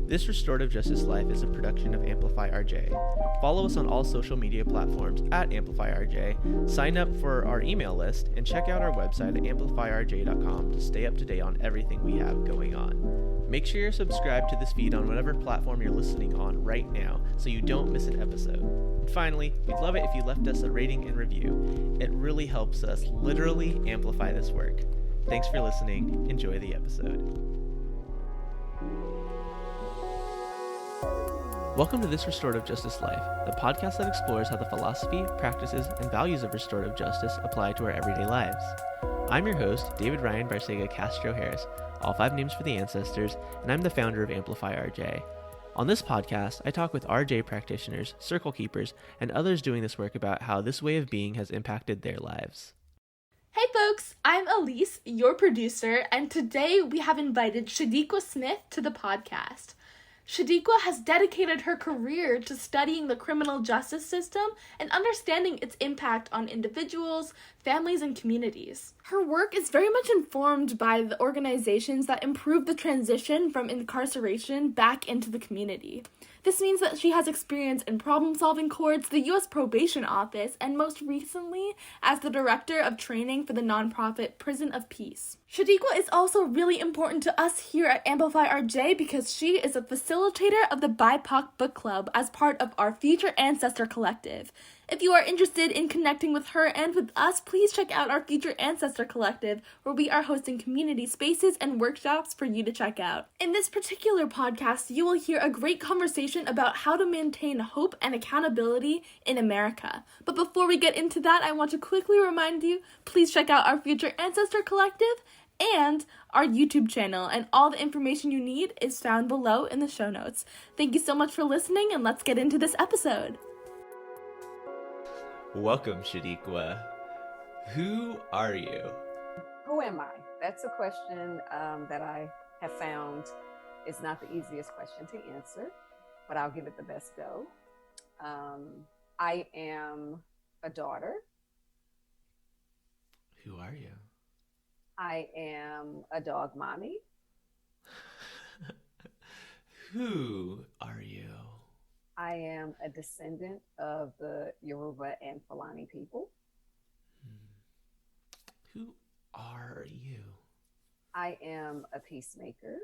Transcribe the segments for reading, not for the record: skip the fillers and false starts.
This Restorative Justice Life is a production of Amplify RJ. Follow us on all social media platforms at Amplify RJ, sign up for our email list, and check out our website at amplifyrj.com to stay up to date on everything we have going on. Make sure you're subscribed to this feed on whatever platform you're listening on right now so you don't miss an episode. And finally, we'd love it if you left us a rating and review. It really helps us literally amplify this work. Thanks for listening. Enjoy the episode. Welcome to This Restorative Justice Life, the podcast that explores how the philosophy, practices, and values of restorative justice apply to our everyday lives. I'm your host, David Ryan Barcega Castro Harris, all 5 names for the ancestors, and I'm the founder of Amplify RJ. On this podcast, I talk with RJ practitioners, circle keepers, and others doing this work about how this way of being has impacted their lives. Hey folks, I'm Elise, your producer, and today we have invited Shadeequa Smith to the podcast. Shadeequa has dedicated her career to studying the criminal justice system and understanding its impact on individuals, families, and communities. Her work is very much informed by the organizations that improve the transition from incarceration back into the community. This means that she has experience in problem-solving courts, the U.S. Probation Office, and most recently as the director of training for the nonprofit Prison of Peace. Shadeequa is also really important to us here at Amplify RJ because she is a facilitator of the BIPOC book club as part of our Future Ancestor collective. If you are interested in connecting with her and with us, please check out our Future Ancestor collective, where we are hosting community spaces and workshops for you to check out. In this particular podcast, you will hear a great conversation about how to maintain hope and accountability in America. But before we get into that, I want to quickly remind you, please check out our Future Ancestor collective and our YouTube channel, and all the information you need is found below in the show notes. Thank you so much for listening, and let's get into this episode. Welcome, Shadeequa. Who are you? Who am I? That's a question that I have found is not the easiest question to answer, but I'll give it the best go. I am a daughter. Who are you? I am a dog mommy. Who are you? I am a descendant of the Yoruba and Fulani people. Who are you? I am a peacemaker.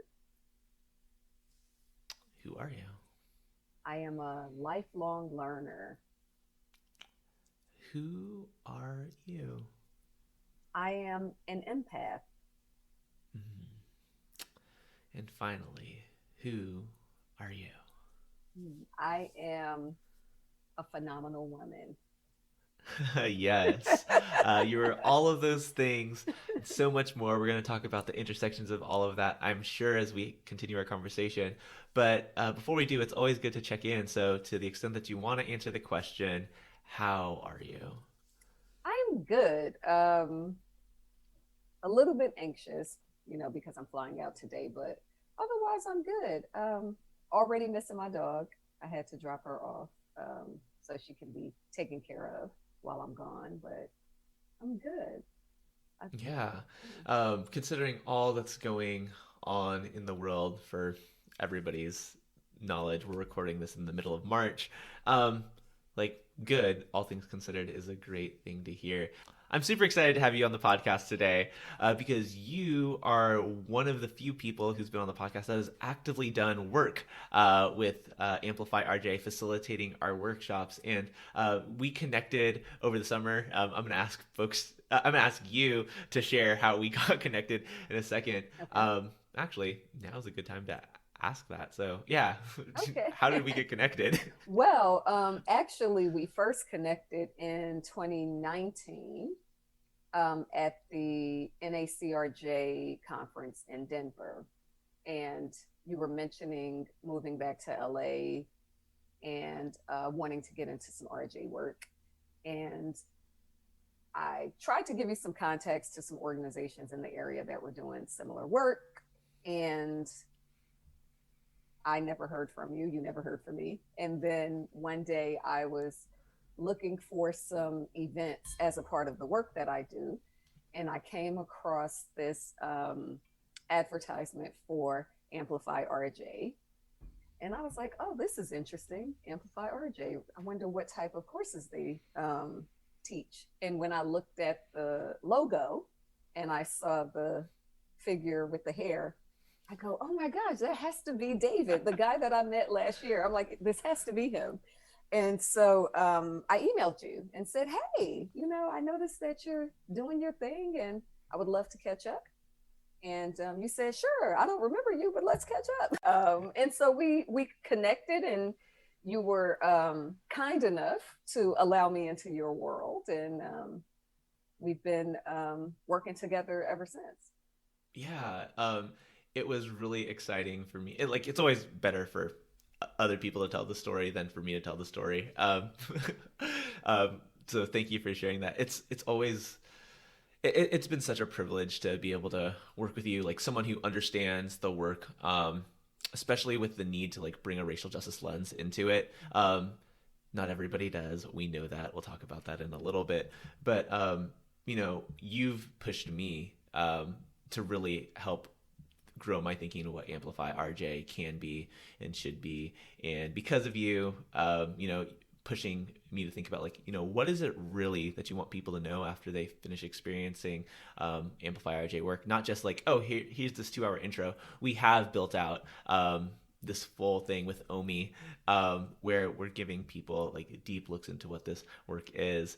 Who are you? I am a lifelong learner. Who are you? I am an empath. And finally, who are you? I am a phenomenal woman. Yes. You're all of those things and so much more. We're going to talk about the intersections of all of that, I'm sure, as we continue our conversation. But before we do, it's always good to check in. So to the extent that you want to answer the question, how are you? I'm good. A little bit anxious, because I'm flying out today, but otherwise I'm good. Already missing my dog. I had to drop her off so she can be taken care of while I'm gone, but I'm good. Yeah. Considering all that's going on in the world, for everybody's knowledge, we're recording this in the middle of March. Good, all things considered, is a great thing to hear. I'm super excited to have you on the podcast today because you are one of the few people who's been on the podcast that has actively done work with Amplify RJ, facilitating our workshops. And we connected over the summer. I'm going to ask you to share how we got connected in a second. Okay. Actually, now's a good time to ask that. So yeah, okay. How did we get connected? Well, actually, we first connected in 2019 at the NACRJ conference in Denver. And you were mentioning moving back to LA and wanting to get into some RJ work. And I tried to give you some context to some organizations in the area that were doing similar work. And I never heard from you. You never heard from me. And then one day I was looking for some events as a part of the work that I do. And I came across this advertisement for Amplify RJ. And I was like, oh, this is interesting. Amplify RJ. I wonder what type of courses they teach. And when I looked at the logo and I saw the figure with the hair, I go, oh my gosh, that has to be David, the guy that I met last year. I'm like, this has to be him. And so I emailed you and said, hey, I noticed that you're doing your thing and I would love to catch up. And you said, sure, I don't remember you, but let's catch up. And so we connected, and you were kind enough to allow me into your world. And we've been working together ever since. Yeah. It was really exciting for me. It's always better for other people to tell the story than for me to tell the story. So thank you for sharing that. It's always... It's been such a privilege to be able to work with you, like someone who understands the work, especially with the need to like bring a racial justice lens into it. Not everybody does. We know that. We'll talk about that in a little bit. But, you've pushed me to really help grow my thinking of what Amplify RJ can be and should be. And because of you, pushing me to think about what is it really that you want people to know after they finish experiencing Amplify RJ work? Not just like, oh, here's this 2-hour intro. We have built out this full thing with Omi, where we're giving people like deep looks into what this work is.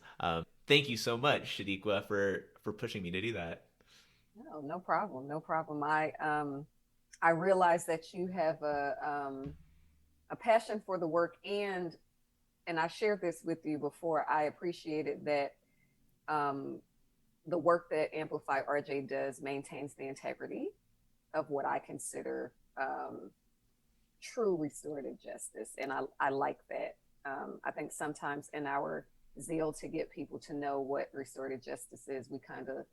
Thank you so much, Shadeequa, for pushing me to do that. No problem. No problem. I realize that you have a passion for the work, and I shared this with you before. I appreciated that the work that Amplify RJ does maintains the integrity of what I consider true restorative justice. And I like that. I think sometimes in our zeal to get people to know what restorative justice is, we kind of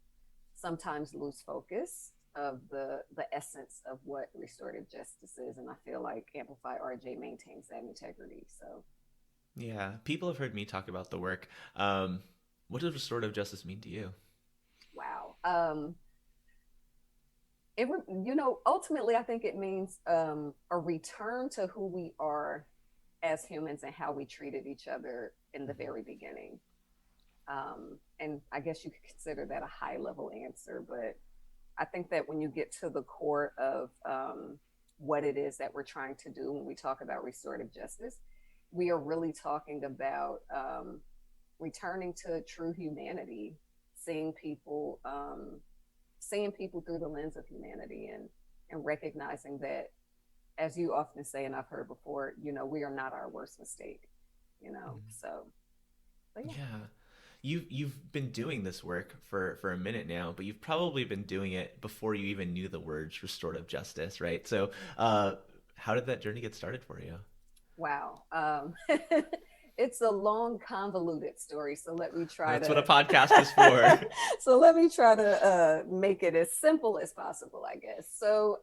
sometimes lose focus of the essence of what restorative justice is. And I feel like Amplify RJ maintains that integrity. So yeah, people have heard me talk about the work. What does restorative justice mean to you? Wow. Ultimately, I think it means a return to who we are as humans and how we treated each other in the very beginning. And I guess you could consider that a high level answer, but I think that when you get to the core of what it is that we're trying to do when we talk about restorative justice, we are really talking about returning to true humanity, seeing people through the lens of humanity, and recognizing that, as you often say, and I've heard before, we are not our worst mistake, so. But yeah. You've been doing this work for a minute now, but you've probably been doing it before you even knew the words restorative justice, right? So how did that journey get started for you? Wow. It's a long, convoluted story. So let me try That's what a podcast is for. So let me try to make it as simple as possible, I guess. So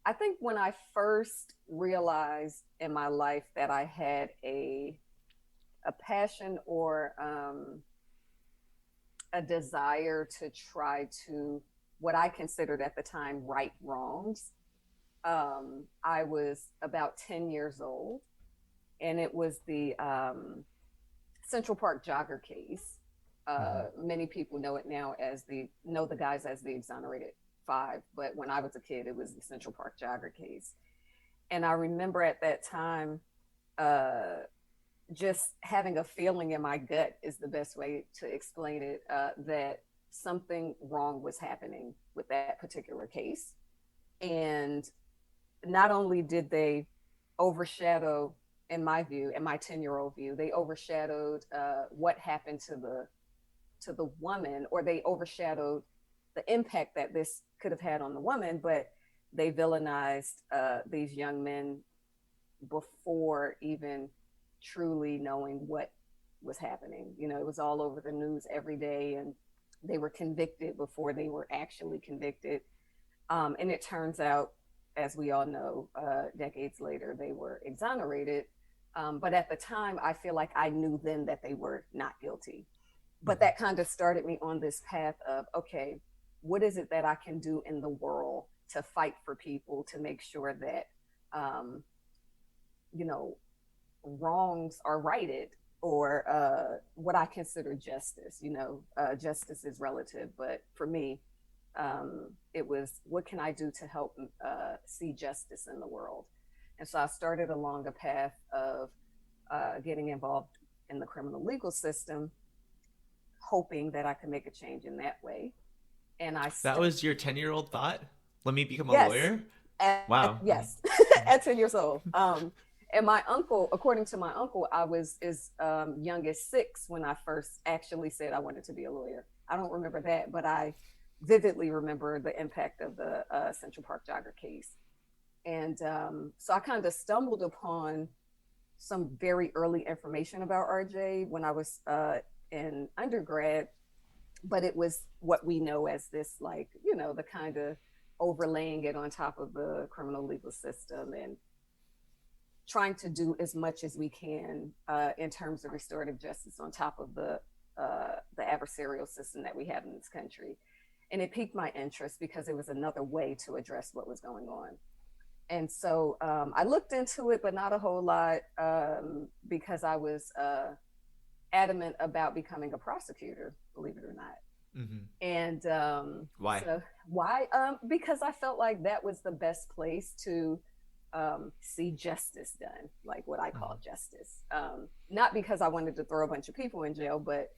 I think when I first realized in my life that I had a passion or a desire to try to, what I considered at the time, right wrongs, I was about 10 years old, and it was the Central Park jogger case. Many people know it now as the guys as the Exonerated Five, but when I was a kid, it was the Central Park jogger case. And I remember at that time, just having a feeling in my gut is the best way to explain it, that something wrong was happening with that particular case. And not only did they overshadow, in my view, in my 10-year-old view, they overshadowed what happened to the woman, or they overshadowed the impact that this could have had on the woman, but they villainized these young men before even truly knowing what was happening. It was all over the news every day, and they were convicted before they were actually convicted. And it turns out, as we all know, decades later, they were exonerated. But at the time, I feel like I knew then that they were not guilty. But that kind of started me on this path of, okay, what is it that I can do in the world to fight for people, to make sure that um, you know, wrongs are righted, or what I consider justice. Justice is relative, but for me, it was, what can I do to help see justice in the world? And so I started along a path of getting involved in the criminal legal system, hoping that I could make a change in that way. And That was your 10-year-old thought? Let me become a yes, lawyer? Wow. yes, at 10 years old. And my uncle, according to my uncle, I was as young as 6 when I first actually said I wanted to be a lawyer. I don't remember that, but I vividly remember the impact of the Central Park jogger case. And so I kind of stumbled upon some very early information about RJ when I was in undergrad, but it was what we know as this, like, the kind of overlaying it on top of the criminal legal system and trying to do as much as we can in terms of restorative justice on top of the adversarial system that we have in this country. And it piqued my interest because it was another way to address what was going on. And so I looked into it, but not a whole lot, because I was adamant about becoming a prosecutor, believe it or not. Mm-hmm. And why? Because I felt like that was the best place to see justice done, like what I call justice. Not because I wanted to throw a bunch of people in jail, but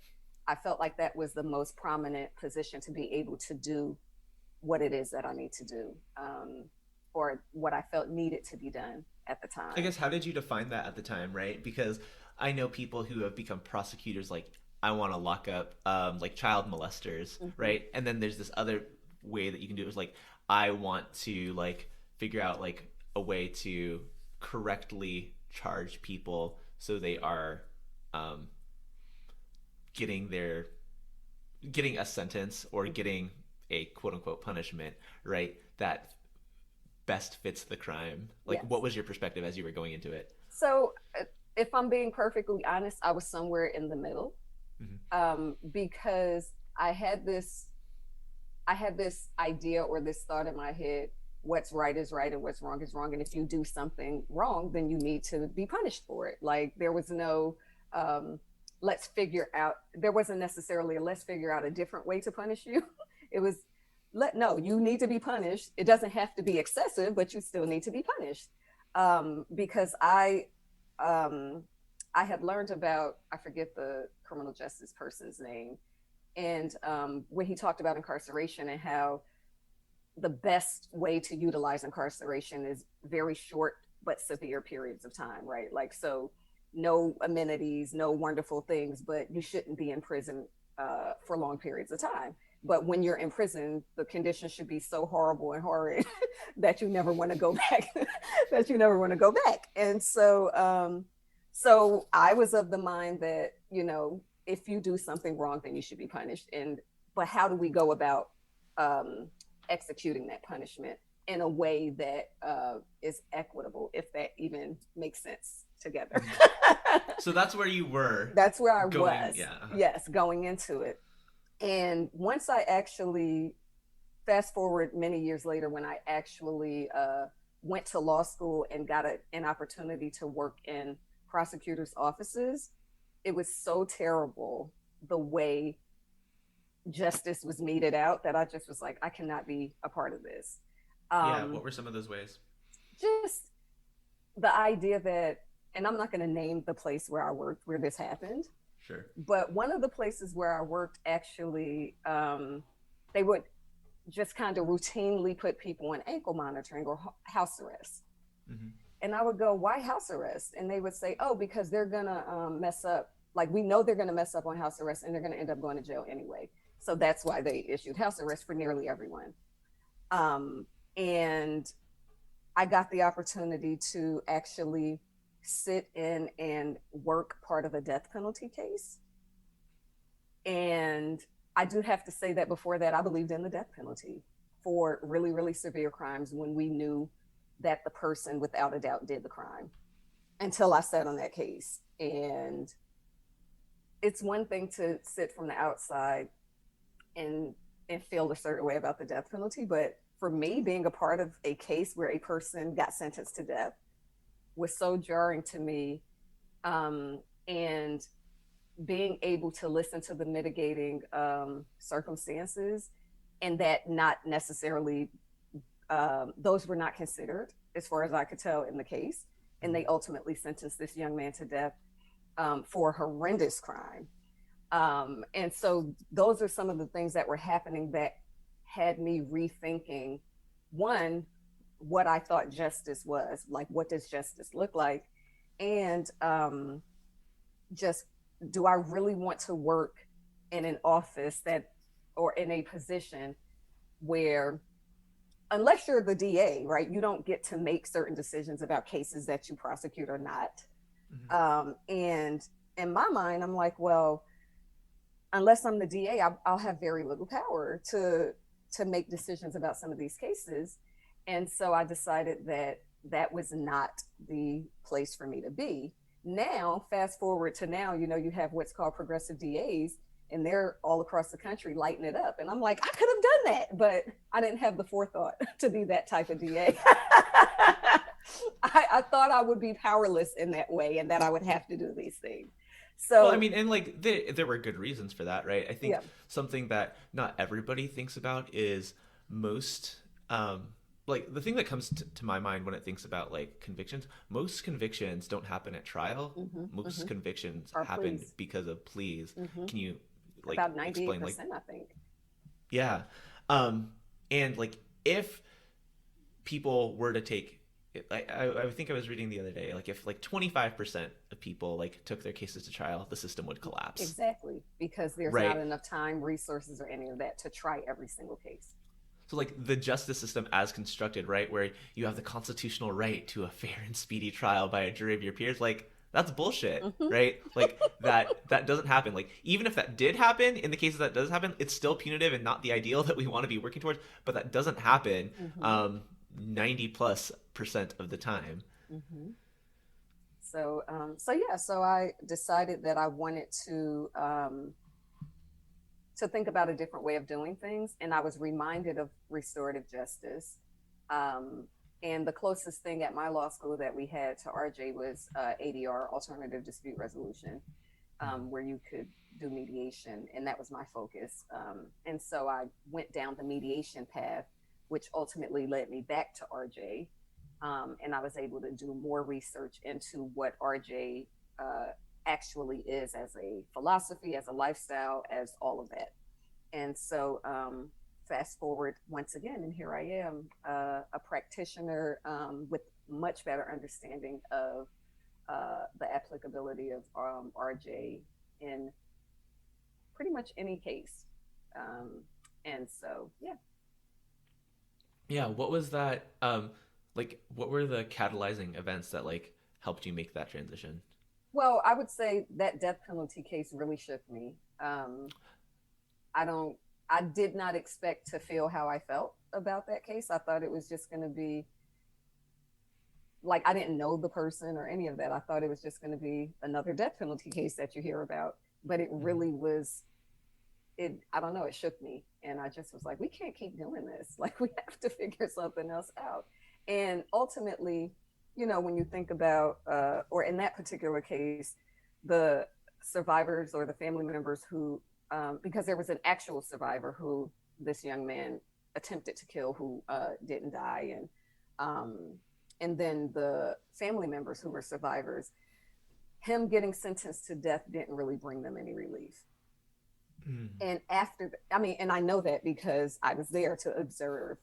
I felt like that was the most prominent position to be able to do what it is that I need to do, or what I felt needed to be done at the time. I guess, how did you define that at the time, right? Because I know people who have become prosecutors, like, I want to lock up like child molesters, mm-hmm. right? And then there's this other way that you can do it, was like, I want to like figure out like a way to correctly charge people so they are getting a sentence or getting a quote unquote punishment, right, that best fits the crime. Like, yes. What was your perspective as you were going into it? So if I'm being perfectly honest, I was somewhere in the middle, mm-hmm. Because I had this idea or this thought in my head: what's right is right and what's wrong is wrong. And if you do something wrong, then you need to be punished for it. Like, there was no, there wasn't necessarily a let's figure out a different way to punish you. It was, you need to be punished. It doesn't have to be excessive, but you still need to be punished. Because I had learned about, I forget the criminal justice person's name, and when he talked about incarceration and how the best way to utilize incarceration is very short but severe periods of time, right? Like, so no amenities, no wonderful things, but you shouldn't be in prison for long periods of time. But when you're in prison, the conditions should be so horrible and horrid that you never want to go back, And so, so I was of the mind that, if you do something wrong, then you should be punished. But how do we go about executing that punishment in a way that is equitable, if that even makes sense together? So that's where you were. That's where I was. Yeah. Yes, going into it. And once I actually, fast forward many years later, when I actually went to law school and got an opportunity to work in prosecutors' offices, it was so terrible the way justice was meted out that I just was like, I cannot be a part of this. What were some of those ways? Just the idea that, and I'm not going to name the place where I worked where this happened. Sure. But one of the places where I worked, actually, they would just kind of routinely put people on ankle monitoring or house arrest. Mm-hmm. And I would go, why house arrest? And they would say, oh, because they're going to mess up. Like, we know they're going to mess up on house arrest and they're going to end up going to jail anyway. So that's why they issued house arrest for nearly everyone. And I got the opportunity to actually sit in and work part of a death penalty case. And I do have to say that before that, I believed in the death penalty for really, really severe crimes when we knew that the person without a doubt did the crime, until I sat on that case. And it's one thing to sit from the outside and feel a certain way about the death penalty, but for me, being a part of a case where a person got sentenced to death was so jarring to me. And being able to listen to the mitigating circumstances, and that not necessarily, those were not considered as far as I could tell in the case. And they ultimately sentenced this young man to death for a horrendous crime. And so those are some of the things that were happening that had me rethinking, one, what I thought justice was, like, what does justice look like? And just, do I really want to work in an office that, or in a position where, unless you're the DA, right, you don't get to make certain decisions about cases that you prosecute or not. And in my mind, I'm like, well, unless I'm the DA, I'll have very little power to make decisions about some of these cases. And so I decided that that was not the place for me to be. Now, fast forward to now, you have what's called progressive DAs, and they're all across the country lighting it up. And I'm like, I could have done that, but I didn't have the forethought to be that type of DA. I thought I would be powerless in that way, and that I would have to do these things. So, well, I mean, and like there were good reasons for that, right? I think something that not everybody thinks about is most, like the thing that comes to my mind when it thinks about like convictions, most convictions don't happen at trial. Most convictions happen because of pleas. Can you like about 98%, explain, like, I think? Yeah. And like if people were to take, I think I was reading the other day, like if like 25% of people like took their cases to trial, the system would collapse. Exactly, because there's not enough time, resources, or any of that to try every single case. So like the justice system as constructed, right, where you have the constitutional right to a fair and speedy trial by a jury of your peers, like that's bullshit, right? Like that doesn't happen. Like even if that did happen, in the cases that does happen, it's still punitive and not the ideal that we want to be working towards, but that doesn't happen 90+% of the time. So I decided that I wanted to think about a different way of doing things. And I was reminded of restorative justice. And the closest thing at my law school that we had to RJ was ADR, alternative dispute resolution, where you could do mediation. And that was my focus. And so I went down the mediation path, which ultimately led me back to RJ. And I was able to do more research into what RJ actually is as a philosophy, as a lifestyle, as all of that. And so fast forward once again, and here I am, a practitioner with much better understanding of the applicability of RJ in pretty much any case. And so, Yeah, what was that, like, what were the catalyzing events that, like, helped you make that transition? Well, I would say that death penalty case really shook me. I did not expect to feel how I felt about that case. I thought it was just going to be, like, I didn't know the person or any of that. I thought it was just going to be another death penalty case that you hear about. But it really was, I don't know, it shook me. And I just was like, we can't keep doing this. Like, we have to figure something else out. And ultimately, when you think about, or in that particular case, the survivors or the family members who, because there was an actual survivor who this young man attempted to kill, who didn't die. And then the family members who were survivors, him getting sentenced to death didn't really bring them any relief. And after, and I know that because I was there to observe,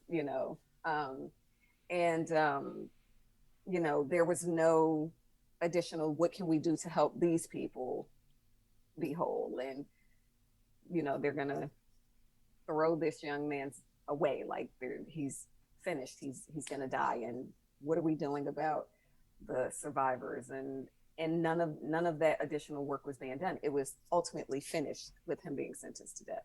there was no additional, what can we do to help these people be whole? And, they're going to throw this young man away. Like he's finished. He's going to die. And what are we doing about the survivors? And none of that additional work was being done. It was ultimately finished with him being sentenced to death.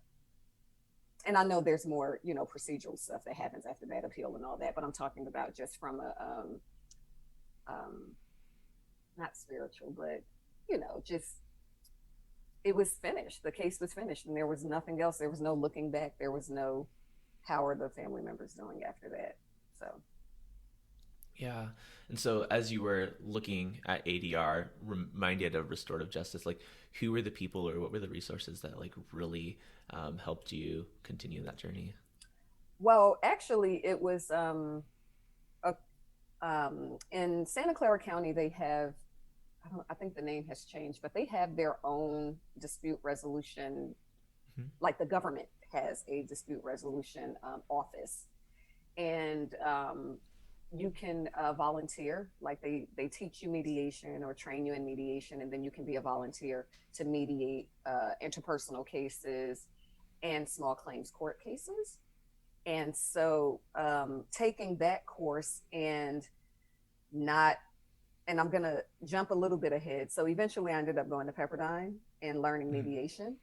And I know there's more, procedural stuff that happens after that appeal and all that, but I'm talking about just from a, not spiritual, but, just, it was finished. The case was finished and there was nothing else. There was no looking back. There was no how are the family members doing after that? So. Yeah. And so as you were looking at ADR, reminded of restorative justice, like who were the people or what were the resources that like really helped you continue that journey? Well, actually, it was a, in Santa Clara County, they have, I think the name has changed, but they have their own dispute resolution, Mm-hmm. like the government has a dispute resolution office. And you can volunteer, like they teach you mediation or train you in mediation, and then you can be a volunteer to mediate interpersonal cases and small claims court cases. And so taking that course and not, and I'm going to jump a little bit ahead. So eventually I ended up going to Pepperdine and learning mediation.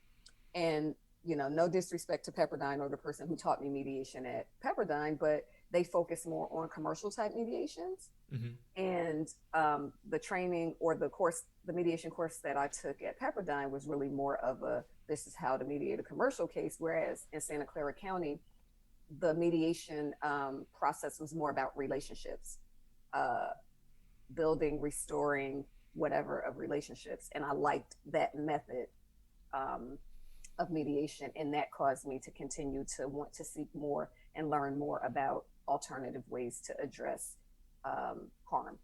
And, you know, no disrespect to Pepperdine or the person who taught me mediation at Pepperdine, but they focus more on commercial type mediations. Mm-hmm. And the training or the course, the mediation course that I took at Pepperdine was really more of a, this is how to mediate a commercial case. Whereas in Santa Clara County, the mediation process was more about relationships, building, restoring, whatever of relationships. And I liked that method of mediation. And that caused me to continue to want to seek more and learn more about alternative ways to address harm.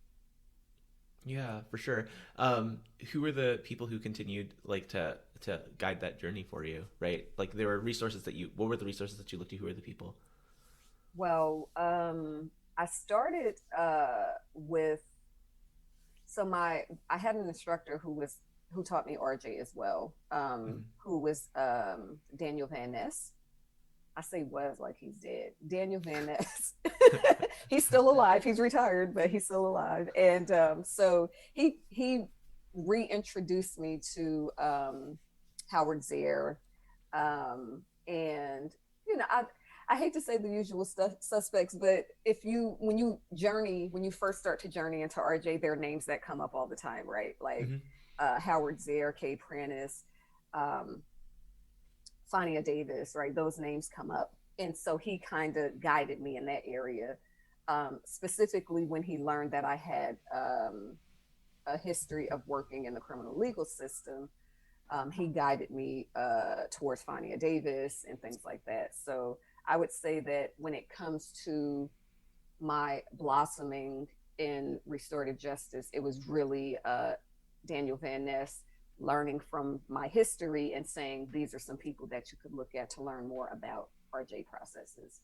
Yeah, for sure. Who were the people who continued like to guide that journey for you, right? Like there were resources that you, what were the resources that you looked to? Who were the people? Well, I started with, so I had an instructor who taught me RJ as well, who was Daniel Van Ness. I say was like he's dead. Daniel Van Ness. He's still alive. He's retired, but he's still alive. And so he reintroduced me to Howard Zare. And, you know, I hate to say the usual suspects, but when you first start to journey into RJ, there are names that come up all the time, right? Like Howard Zare, Kay Prentice, Fania Davis, right? Those names come up. And so he kind of guided me in that area, specifically when he learned that I had a history of working in the criminal legal system. He guided me towards Fania Davis and things like that. So I would say that when it comes to my blossoming in restorative justice, it was really Daniel Van Ness, learning from my history and saying, these are some people that you could look at to learn more about RJ processes.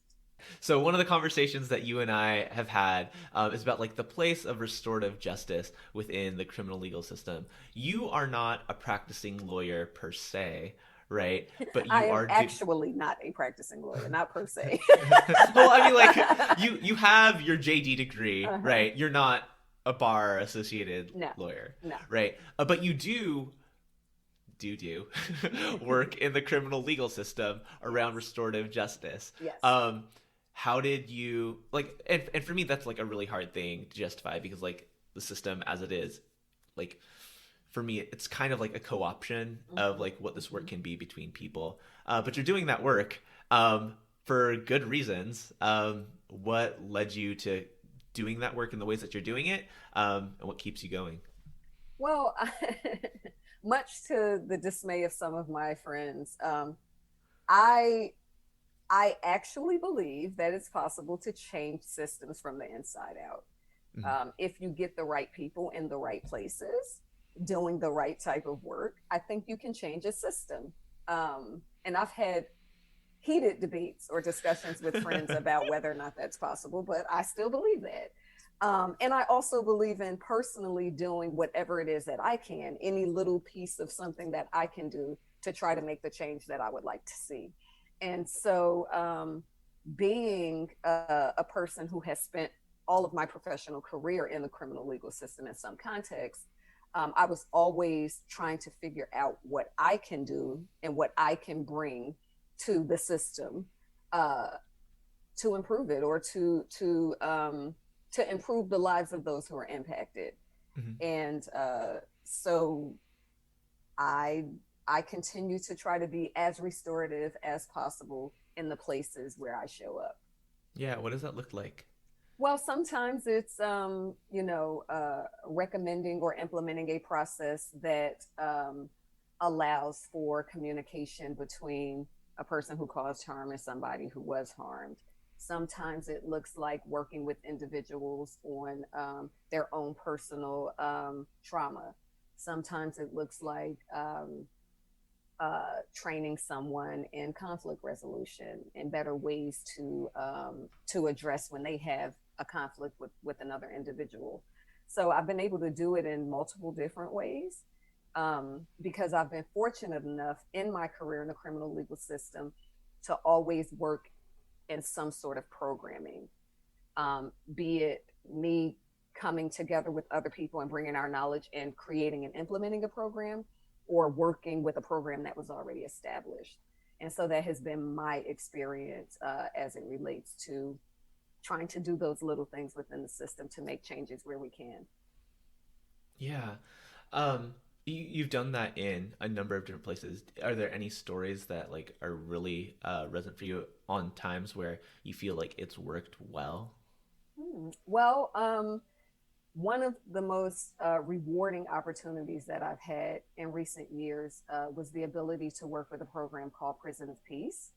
So one of the conversations that you and I have had is about like the place of restorative justice within the criminal legal system. You are not a practicing lawyer per se, right? But you are actually not a practicing lawyer, not per se. Well, I mean, like you have your JD degree, right? You're not a bar associated lawyer, right? But you do work in the criminal legal system around restorative justice. Yes. How did you like, and for me, that's like a really hard thing to justify because like the system as it is, like for me, it's kind of like a co-option of like what this work can be between people. But you're doing that work for good reasons. What led you to doing that work in the ways that you're doing it, and what keeps you going? Well, much to the dismay of some of my friends, I actually believe that it's possible to change systems from the inside out. If you get the right people in the right places, doing the right type of work, I think you can change a system. And I've had heated debates or discussions with friends about whether or not that's possible, but I still believe that. And I also believe in personally doing whatever it is that I can, any little piece of something that I can do to try to make the change that I would like to see. And so being a person who has spent all of my professional career in the criminal legal system in some context, I was always trying to figure out what I can do and what I can bring to the system to improve it or to improve the lives of those who are impacted. And so I continue to try to be as restorative as possible in the places where I show up. Yeah, what does that look like? Well, sometimes it's, recommending or implementing a process that allows for communication between a person who caused harm and somebody who was harmed. Sometimes it looks like working with individuals on their own personal trauma. Sometimes it looks like training someone in conflict resolution and better ways to address when they have a conflict with another individual. So I've been able to do it in multiple different ways because I've been fortunate enough in my career in the criminal legal system to always work in some sort of programming, be it me coming together with other people and bringing our knowledge and creating and implementing a program, or working with a program that was already established. And so that has been my experience as it relates to trying to do those little things within the system to make changes where we can. Yeah. You've done that in a number of different places. Are there any stories that like are really resonant for you on times where you feel like it's worked well? Well, one of the most rewarding opportunities that I've had in recent years was the ability to work with a program called Prison of Peace,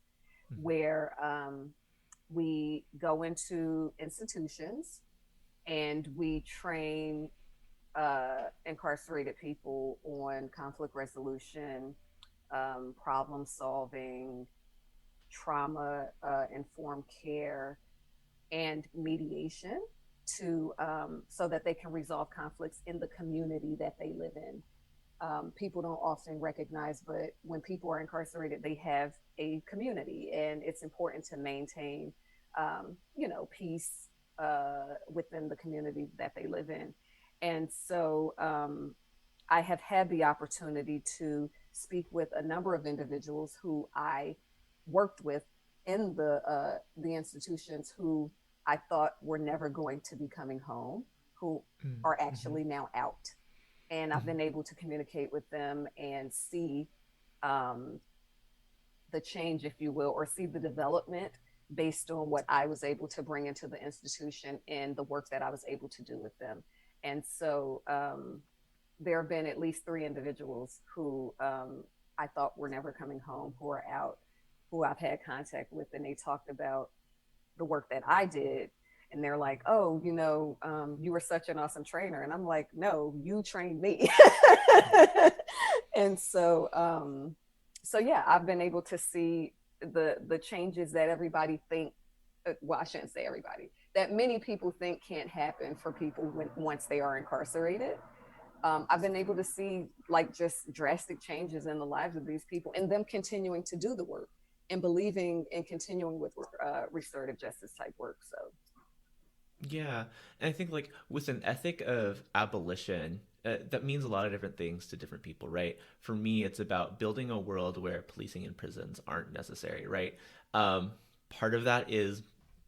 where we go into institutions and we train incarcerated people on conflict resolution, problem solving, trauma informed care, and mediation to so that they can resolve conflicts in the community that they live in. People don't often recognize, but when people are incarcerated, they have a community, and it's important to maintain, peace within the community that they live in. And so I have had the opportunity to speak with a number of individuals who I worked with in the institutions who I thought were never going to be coming home, who are actually now out. And I've been able to communicate with them and see the change, if you will, or see the development based on what I was able to bring into the institution and the work that I was able to do with them. And so there have been at least 3 individuals who I thought were never coming home, who are out, who I've had contact with, and they talked about the work that I did. And they're like, oh, you were such an awesome trainer. And I'm like, no, you trained me. And so yeah, I've been able to see the changes that everybody think, well, I shouldn't say everybody, that many people think can't happen for people once they are incarcerated. I've been able to see like just drastic changes in the lives of these people and them continuing to do the work and believing and continuing with restorative justice type work. So Yeah, and I think like with an ethic of abolition, that means a lot of different things to different people, right? For me, it's about building a world where policing in prisons aren't necessary, right? Part of that is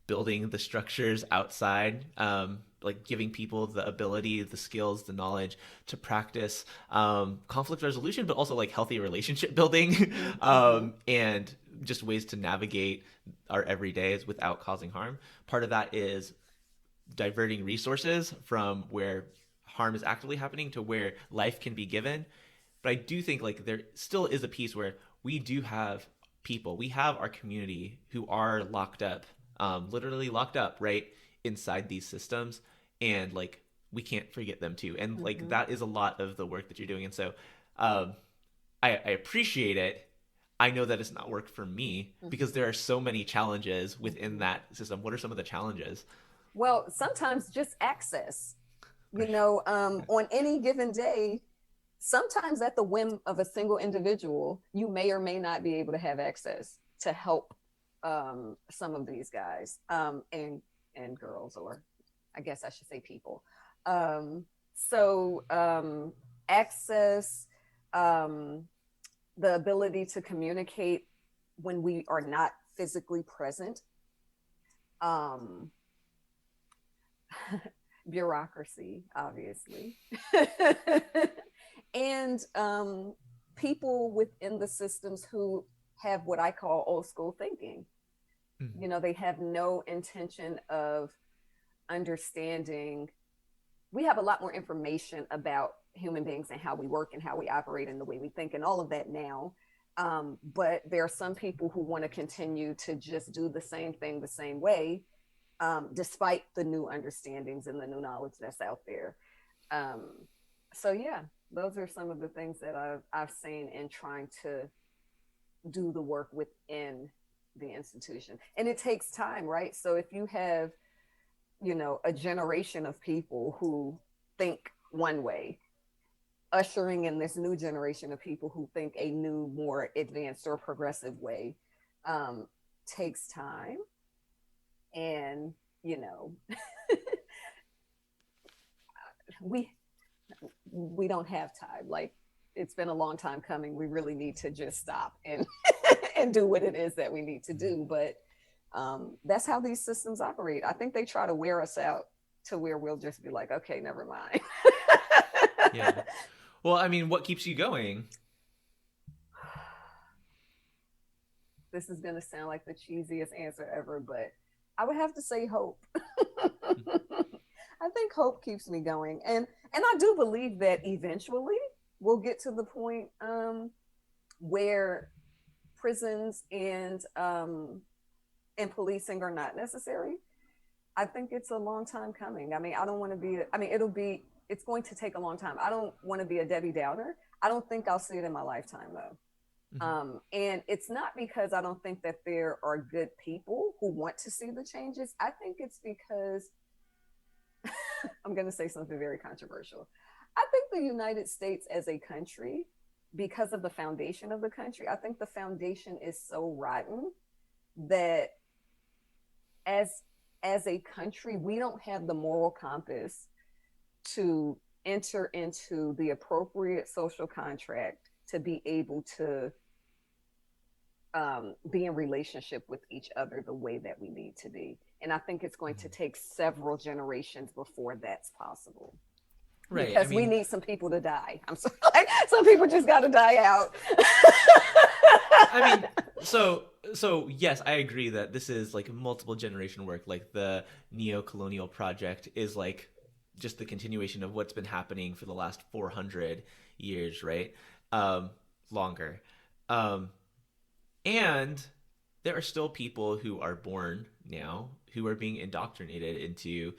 building the structures outside, like giving people the ability, the skills, the knowledge to practice conflict resolution, but also like healthy relationship building, and just ways to navigate our everydays without causing harm. Part of that is diverting resources from where harm is actively happening to where life can be given. But I do think like there still is a piece where we do have people, we have our community who are locked up, literally locked up right inside these systems, and like we can't forget them too. And like that is a lot of the work that you're doing. And so I appreciate it. I know that it's not work for me because there are so many challenges within that system. What are some of the challenges? Well, sometimes just access, on any given day, sometimes at the whim of a single individual, you may or may not be able to have access to help some of these guys and girls, or I guess I should say people. So access, the ability to communicate when we are not physically present. Bureaucracy, obviously, and people within the systems who have what I call old school thinking. Mhm. They have no intention of understanding. We have a lot more information about human beings and how we work and how we operate and the way we think and all of that now. But there are some people who want to continue to just do the same thing the same way, despite the new understandings and the new knowledge that's out there. Um, so yeah, those are some of the things that I've seen in trying to do the work within the institution. And it takes time, right? So if you have, a generation of people who think one way, ushering in this new generation of people who think a new, more advanced or progressive way, takes time. And, we we don't have time. Like, it's been a long time coming. We really need to just stop and and do what it is that we need to do. But that's how these systems operate. I think they try to wear us out to where we'll just be like, okay, never mind. Yeah. Well, I mean, what keeps you going? This is going to sound like the cheesiest answer ever, but I would have to say hope. I think hope keeps me going. And I do believe that eventually we'll get to the point where prisons and policing are not necessary. I think it's a long time coming. I mean, I don't want to be, I mean, it's going to take a long time. I don't want to be a Debbie Downer. I don't think I'll see it in my lifetime though. And it's not because I don't think that there are good people who want to see the changes. I think it's because I'm going to say something very controversial. I think the United States as a country, because of the foundation of the country, I think the foundation is so rotten that as a country, we don't have the moral compass to enter into the appropriate social contract to be able to be in relationship with each other the way that we need to be. And I think it's going to take several generations before that's possible. Right. Because I mean, we need some people to die. I'm sorry. Some people just got to die out. I mean, so yes, I agree that this is like multiple generation work. Like the neo-colonial project is like just the continuation of what's been happening for the last 400 years, right? Longer. Um, and there are still people who are born now who are being indoctrinated into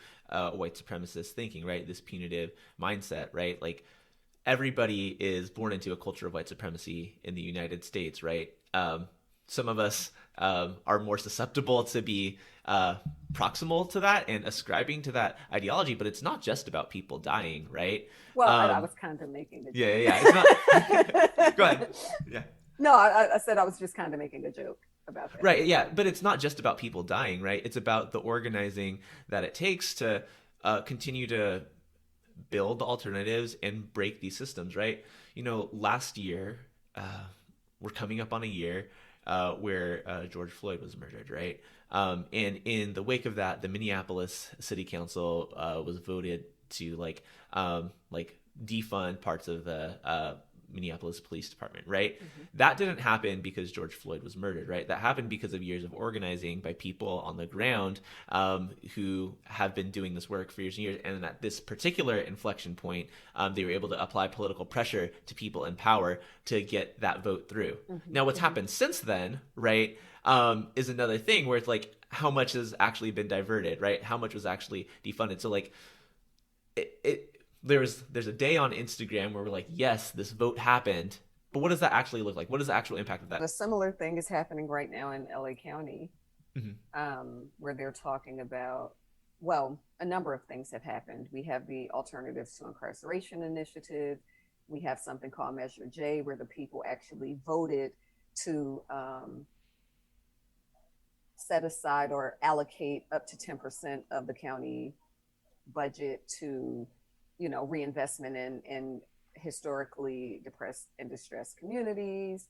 white supremacist thinking, right? This punitive mindset, right? Like everybody is born into a culture of white supremacy in the United States, right? Some of us are more susceptible to be proximal to that and ascribing to that ideology, but it's not just about people dying, right? Well, I was kind of making a joke. Yeah. It's not. Go ahead. Yeah. No, I said I was just kind of making a joke about that. Right. Yeah. But it's not just about people dying, right? It's about the organizing that it takes to continue to build the alternatives and break these systems, right? Last year, we're coming up on a year where George Floyd was murdered, right? And in the wake of that, the Minneapolis City Council was voted to like defund parts of the Minneapolis Police Department, right? Mm-hmm. That didn't happen because George Floyd was murdered, right? That happened because of years of organizing by people on the ground who have been doing this work for years and years. And at this particular inflection point, they were able to apply political pressure to people in power to get that vote through. Mm-hmm. Now, what's happened since then, right, is another thing where it's like how much has actually been diverted, right? How much was actually defunded? So like there's a day on Instagram where we're like, yes, this vote happened, but what does that actually look like? What is the actual impact of that? A similar thing is happening right now in LA County, where they're talking about, well, a number of things have happened. We have the Alternatives to Incarceration initiative. We have something called Measure J, where the people actually voted to set aside or allocate up to 10% of the county budget to reinvestment in historically depressed and distressed communities.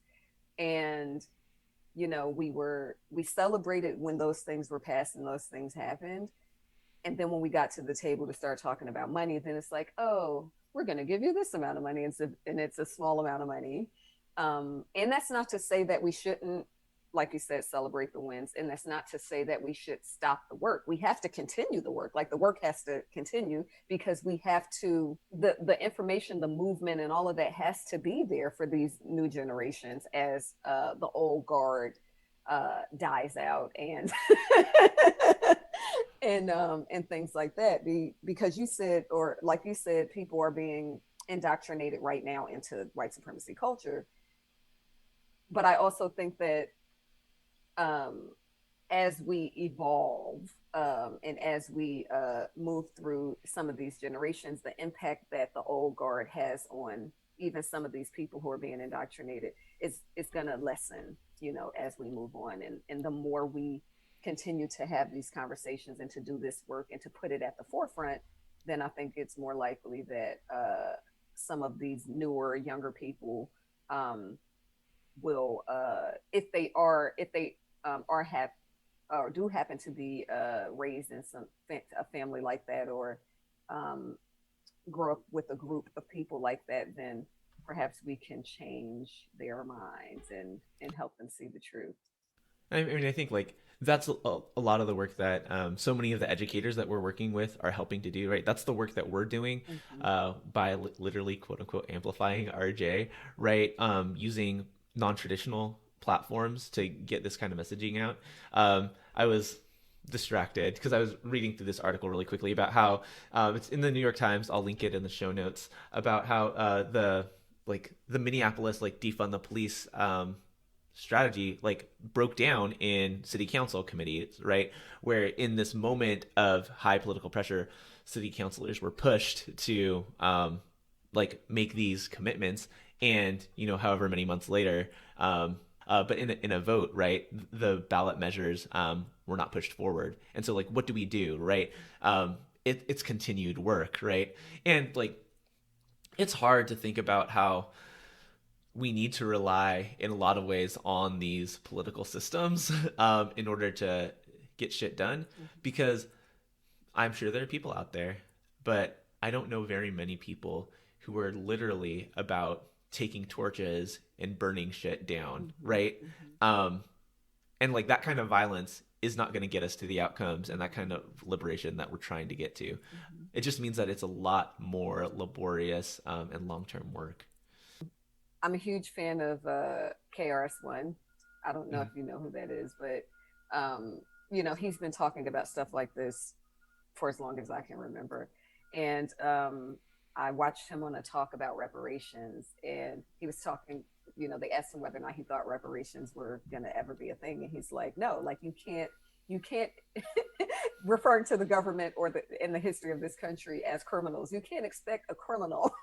And, we celebrated when those things were passed and those things happened. And then when we got to the table to start talking about money, then it's like, oh, we're going to give you this amount of money. And it's a small amount of money. And that's not to say that we shouldn't like you said, celebrate the wins. And that's not to say that we should stop the work. We have to continue the work. Like the work has to continue because we have to, the information, the movement, and all of that has to be there for these new generations as the old guard dies out and and things like that. Because you said, or like you said, people are being indoctrinated right now into white supremacy culture. But I also think that as we evolve and as we move through some of these generations, the impact that the old guard has on even some of these people who are being indoctrinated is going to lessen, you know, as we move on. And the more we continue to have these conversations and to do this work and to put it at the forefront, then I think it's more likely that some of these newer, younger people will, if they have or do happen to be raised in a family like that, or grow up with a group of people like that, then perhaps we can change their minds and help them see the truth. I mean, I think like that's a lot of the work that so many of the educators that we're working with are helping to do, right? That's the work that we're doing by literally, quote unquote, amplifying RJ, right? Using non-traditional platforms to get this kind of messaging out. I was distracted because I was reading through this article really quickly about how it's in the New York Times. I'll link it in the show notes about how the Minneapolis defund the police strategy broke down in city council committees, right? Where in this moment of high political pressure, city councilors were pushed to make these commitments, and however many months later, but in a vote, right, the ballot measures were not pushed forward. And so what do we do, right? It's continued work, right? And it's hard to think about how we need to rely in a lot of ways on these political systems in order to get shit done, because I'm sure there are people out there, but I don't know very many people who are literally about taking torches and burning shit down, right? And that kind of violence is not going to get us to the outcomes and that kind of liberation that we're trying to get to. It just means that it's a lot more laborious and long-term work. I'm a huge fan of KRS-One. I don't know if you know who that is, but he's been talking about stuff like this for as long as I can remember. And I watched him on a talk about reparations, and he was talking, they asked him whether or not he thought reparations were going to ever be a thing. And he's like, no, you can't referring to the government or in the history of this country as criminals. You can't expect a criminal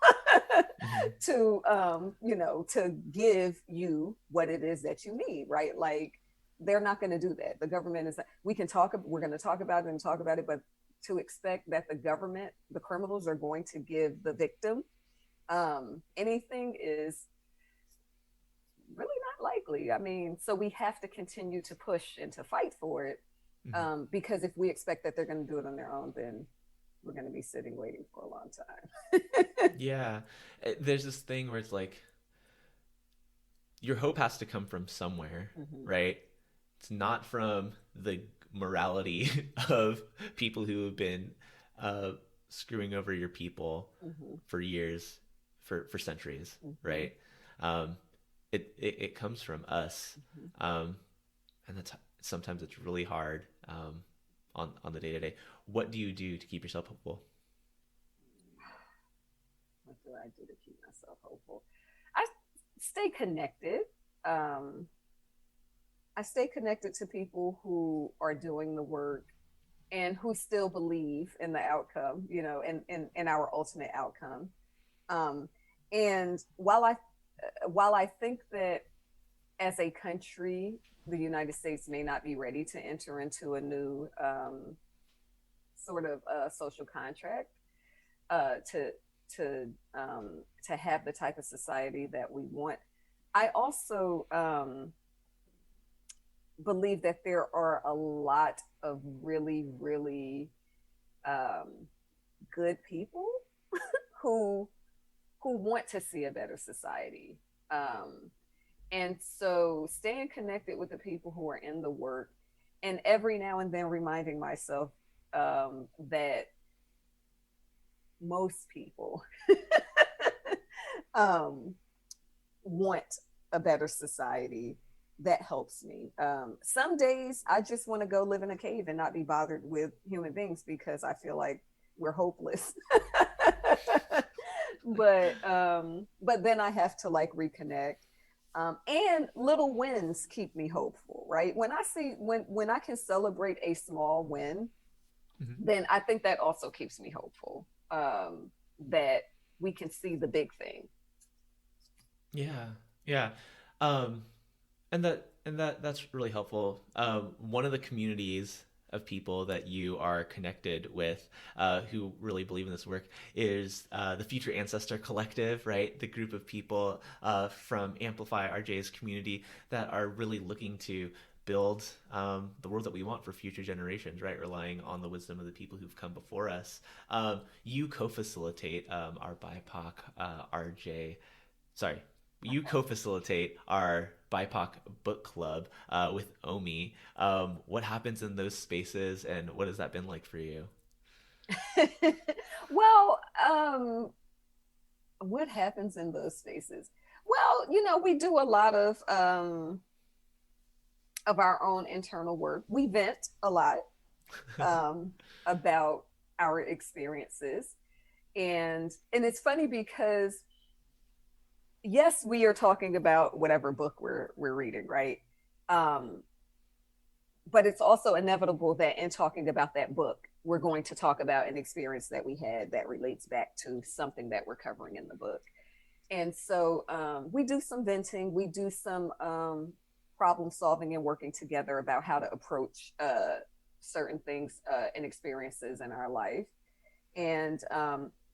to, to give you what it is that you need, right? They're not going to do that. The government is, we're going to talk about it, but to expect that the criminals are going to give the victim anything is really not likely. I mean, so we have to continue to push and to fight for it, because if we expect that they're going to do it on their own, then we're going to be sitting waiting for a long time. Yeah. There's this thing where it's your hope has to come from somewhere, right? It's not from the morality of people who have been screwing over your people for years, for centuries, right? It comes from us, and that's sometimes it's really hard on the day-to-day. What do you do to keep yourself hopeful? What do I do to keep myself hopeful? I stay connected. I stay connected to people who are doing the work and who still believe in the outcome, in our ultimate outcome. And while I think that as a country, the United States may not be ready to enter into a new sort of social contract to have the type of society that we want, I also believe that there are a lot of really, really good people who want to see a better society. And so staying connected with the people who are in the work, and every now and then reminding myself that most people want a better society. That helps me. Some days I just want to go live in a cave and not be bothered with human beings because I feel like we're hopeless. But then I have to like reconnect. And little wins keep me hopeful, right? When I see when I can celebrate a small win, then I think that also keeps me hopeful, that we can see the big thing. Yeah, yeah. That's really helpful. One of the communities of people that you are connected with, who really believe in this work, is the Future Ancestor Collective, right? The group of people from Amplify RJ's community that are really looking to build the world that we want for future generations, right? Relying on the wisdom of the people who've come before us. You co-facilitate our BIPOC RJ. Sorry, you co-facilitate our BIPOC book club with Omi. What happens in those spaces, and what has that been like for you? Well, what happens in those spaces? Well, we do a lot of our own internal work. We vent a lot about our experiences, and it's funny because yes, we are talking about whatever book we're reading, right? But it's also inevitable that in talking about that book, we're going to talk about an experience that we had that relates back to something that we're covering in the book. And so we do some venting, we do some problem solving and working together about how to approach certain things and experiences in our life. And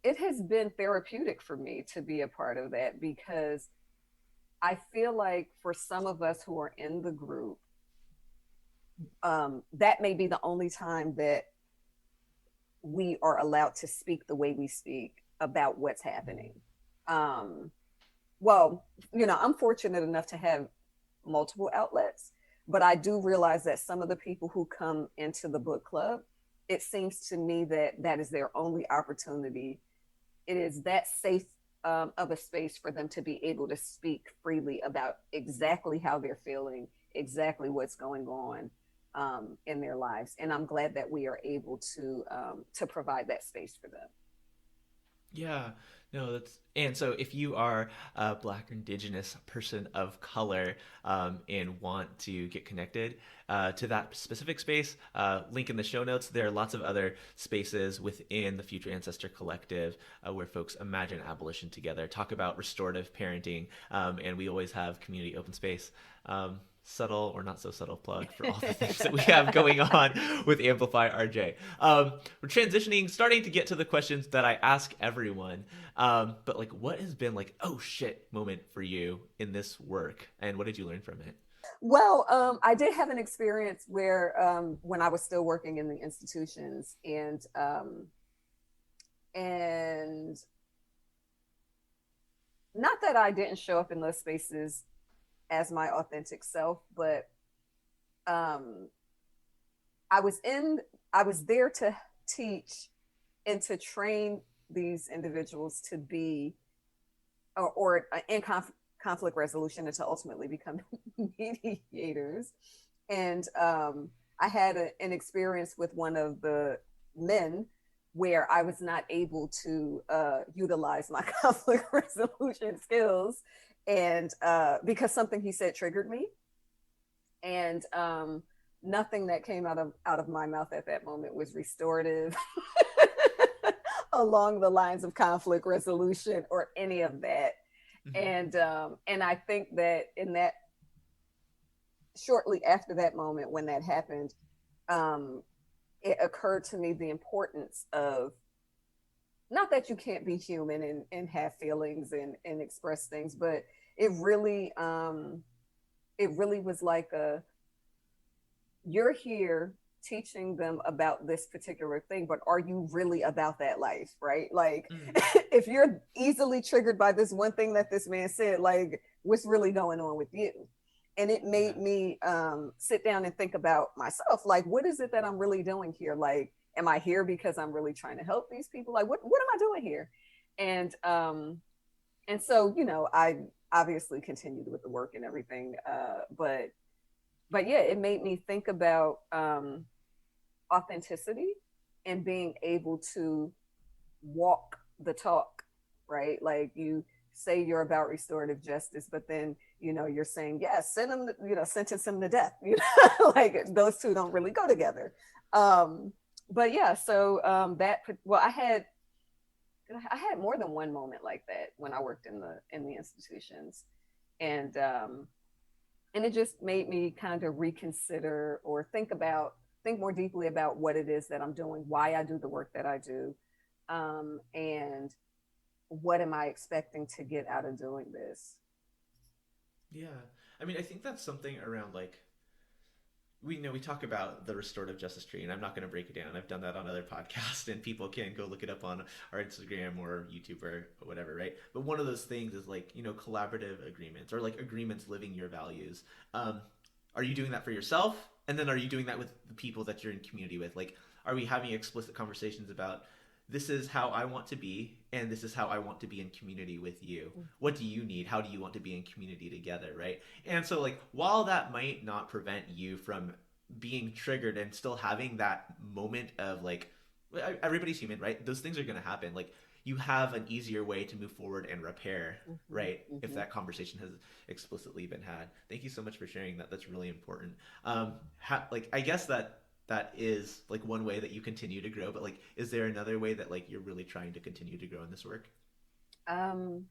it has been therapeutic for me to be a part of that, because I feel like for some of us who are in the group, that may be the only time that we are allowed to speak the way we speak about what's happening. Well, I'm fortunate enough to have multiple outlets, but I do realize that some of the people who come into the book club, it seems to me that that is their only opportunity. It is that safe of a space for them to be able to speak freely about exactly how they're feeling, exactly what's going on in their lives. And I'm glad that we are able to provide that space for them. Yeah, no, and so if you are a Black or Indigenous person of color and want to get connected to that specific space, link in the show notes. There are lots of other spaces within the Future Ancestor Collective where folks imagine abolition together, talk about restorative parenting, and we always have community open space. Subtle or not so subtle plug for all the things that we have going on with Amplify RJ. We're transitioning, starting to get to the questions that I ask everyone. But like, what has been like, oh shit moment for you in this work, and what did you learn from it? Well, I did have an experience where when I was still working in the institutions, and not that I didn't show up in those spaces as my authentic self, but I was there to teach and to train these individuals to be or in conflict resolution and to ultimately become mediators. And I had an experience with one of the men where I was not able to utilize my conflict resolution skills, and because something he said triggered me, and nothing that came out of my mouth at that moment was restorative along the lines of conflict resolution or any of that. Mm-hmm. And I think that in that, shortly after that moment when that happened, it occurred to me the importance of, not that you can't be human and have feelings and express things, but it really was like you're here teaching them about this particular thing, but are you really about that life, right? Like, if you're easily triggered by this one thing that this man said, like, what's really going on with you? And it made me sit down and think about myself, like, what is it that I'm really doing here? Like, am I here because I'm really trying to help these people? Like, what am I doing here? And so, you know, I obviously continued with the work and everything, but yeah, it made me think about authenticity and being able to walk the talk, right? Like, you say you're about restorative justice, but then, you know, you're saying, yes, send them, you know, sentence them to death. You know, like, those two don't really go together. But yeah, so I had more than one moment like that when I worked in the institutions, and it just made me kind of reconsider or think more deeply about what it is that I'm doing, why I do the work that I do, and what am I expecting to get out of doing this. Yeah, I mean, I think that's something around, like, we talk about the restorative justice tree, and I'm not going to break it down. I've done that on other podcasts, and people can go look it up on our Instagram or YouTube or whatever, right? But one of those things is, like, you know, collaborative agreements, or like agreements living your values. Are you doing that for yourself? And then are you doing that with the people that you're in community with? Like, are we having explicit conversations about, this is how I want to be, and this is how I want to be in community with you. What do you need? How do you want to be in community together, right? And so, like, while that might not prevent you from being triggered and still having that moment of, like, everybody's human, right? Those things are going to happen. Like, you have an easier way to move forward and repair, right? If that conversation has explicitly been had. Thank you so much for sharing that. That's really important. Like, I guess that is, like, one way that you continue to grow, but, like, is there another way that, like, you're really trying to continue to grow in this work? I'm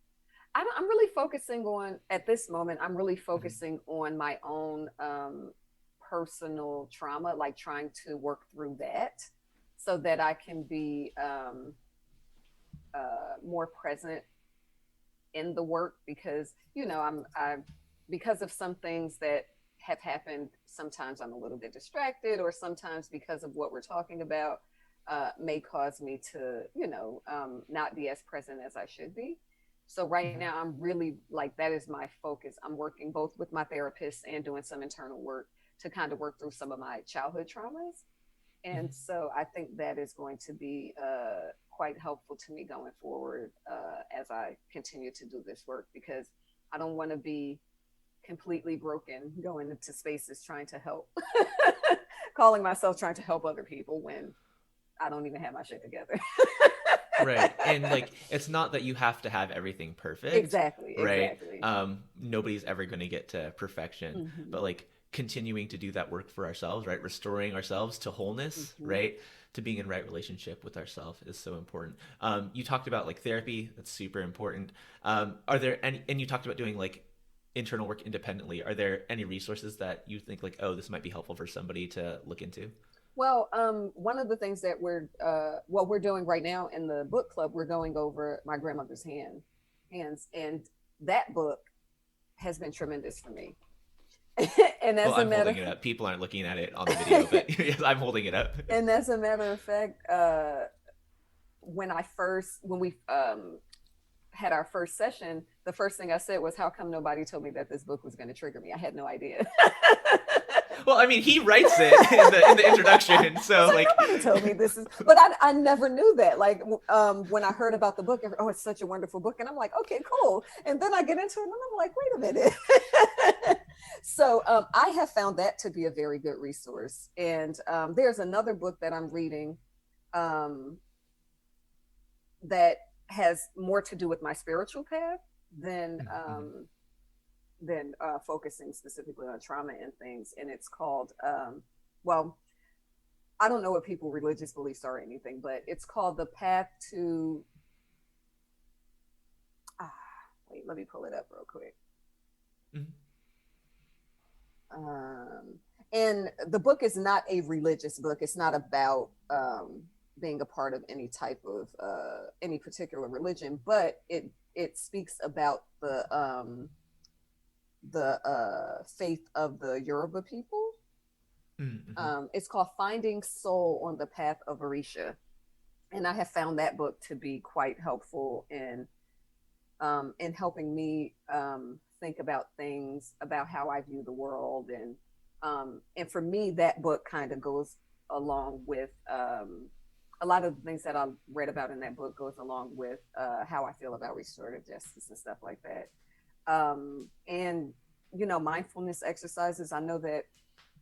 really focusing on, at this moment, I'm really focusing on my own personal trauma, like trying to work through that so that I can be more present in the work, because, you know, because of some things that have happened, sometimes I'm a little bit distracted, or sometimes because of what we're talking about may cause me to, you know, not be as present as I should be. So right now I'm really, like, that is my focus. I'm working both with my therapist and doing some internal work to kind of work through some of my childhood traumas. And so I think that is going to be quite helpful to me going forward as I continue to do this work, because I don't want to be completely broken going into spaces trying to help, calling myself trying to help other people when I don't even have my shit together. Right. And, like, it's not that you have to have everything perfect. Exactly. Right. Nobody's ever going to get to perfection, but, like, continuing to do that work for ourselves, right? Restoring ourselves to wholeness, right? To being in right relationship with ourselves is so important. You talked about, like, therapy. That's super important. Are there any, and you talked about doing, like, internal work independently. Are there any resources that you think, like, oh, this might be helpful for somebody to look into? Well, one of the things that we're doing right now in the book club, we're going over My Grandmother's Hands, and that book has been tremendous for me. And as I'm holding it up. People aren't looking at it on the video, but yes, I'm holding it up. And as a matter of fact, when we had our first session, the first thing I said was, how come nobody told me that this book was going to trigger me? I had no idea. Well, I mean, he writes it in the introduction, so, like, nobody told me this is, but I never knew that. Like, when I heard about the book, oh, it's such a wonderful book, and I'm like, okay, cool. And then I get into it, and I'm like, wait a minute. So I have found that to be a very good resource. And there's another book that I'm reading that has more to do with my spiritual path than focusing specifically on trauma and things. And it's called, well, I don't know what people's religious beliefs are or anything, but it's called The Path to, wait, let me pull it up real quick. And the book is not a religious book. It's not about being a part of any type of any particular religion, but it speaks about the faith of the Yoruba people. It's called Finding Soul on the Path of Orisha. And I have found that book to be quite helpful in helping me think about things, about how I view the world. And for me, that book kind of goes along with a lot of the things that I read about in that book goes along with how I feel about restorative justice and stuff like that. And, mindfulness exercises, I know that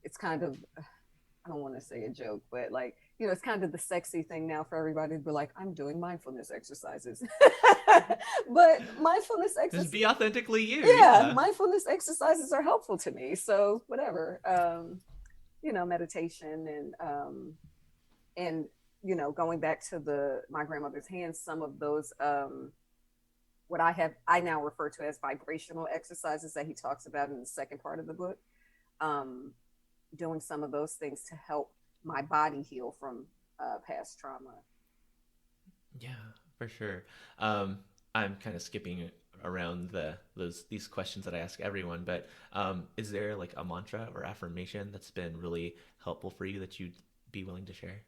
it's kind of, I don't want to say a joke, but like, it's kind of the sexy thing now for everybody to be like, I'm doing mindfulness exercises. But mindfulness exercises. Just be authentically you. Yeah, mindfulness exercises are helpful to me. So whatever, meditation and going back to my grandmother's hands, some of those, what I now refer to as vibrational exercises that he talks about in the second part of the book. Doing some of those things to help my body heal from past trauma. Yeah, for sure. I'm kind of skipping around these questions that I ask everyone, but is there like a mantra or affirmation that's been really helpful for you that you'd be willing to share?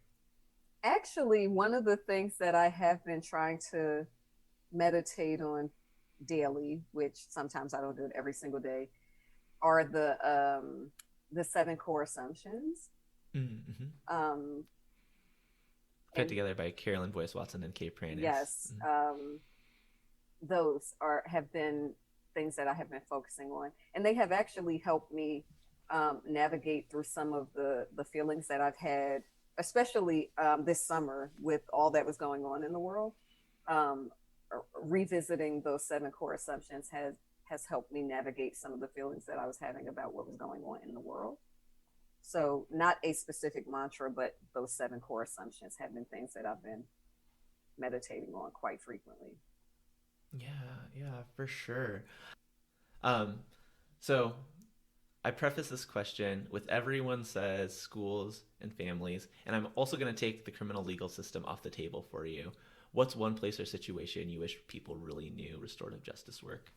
Actually, one of the things that I have been trying to meditate on daily, which sometimes I don't do it every single day, are the 7 core assumptions. Mm-hmm. Put together by Carolyn Boyce Watson and Kay Pranis. Yes. Those have been things that I have been focusing on, and they have actually helped me navigate through some of the feelings that I've had, especially this summer with all that was going on in the world. Revisiting those 7 core assumptions has helped me navigate some of the feelings that I was having about what was going on in the world. So not a specific mantra, but those 7 core assumptions have been things that I've been meditating on quite frequently. Yeah, for sure. So I preface this question with everyone says schools and families, and I'm also going to take the criminal legal system off the table for you. What's one place or situation you wish people really knew restorative justice work?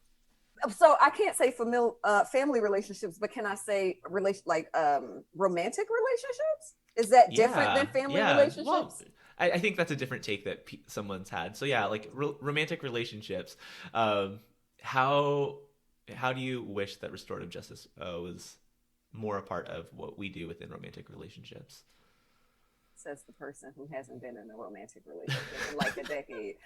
So I can't say family relationships, but can I say romantic relationships? Is that different than family relationships? Well, I think that's a different take that someone's had. So yeah, like romantic relationships. How do you wish that restorative justice was more a part of what we do within romantic relationships? Says the person who hasn't been in a romantic relationship in like a decade.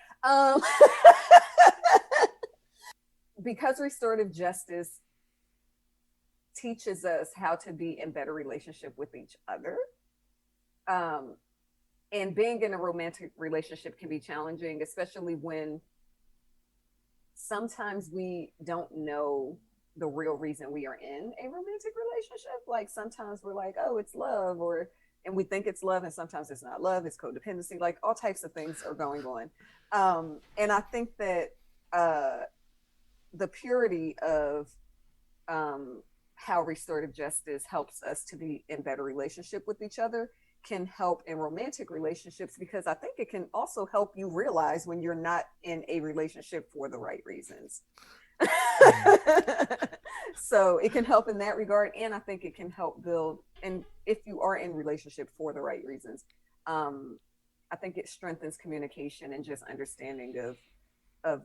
Because restorative justice teaches us how to be in better relationship with each other. And being in a romantic relationship can be challenging, especially when sometimes we don't know the real reason we are in a romantic relationship. Like sometimes we're like, oh, it's love, and we think it's love, and sometimes it's not love, it's codependency, like all types of things are going on. And I think that the purity of how restorative justice helps us to be in better relationship with each other can help in romantic relationships, because I think it can also help you realize when you're not in a relationship for the right reasons. So it can help in that regard, and I think it can help build, and if you are in relationship for the right reasons, I think it strengthens communication and just understanding of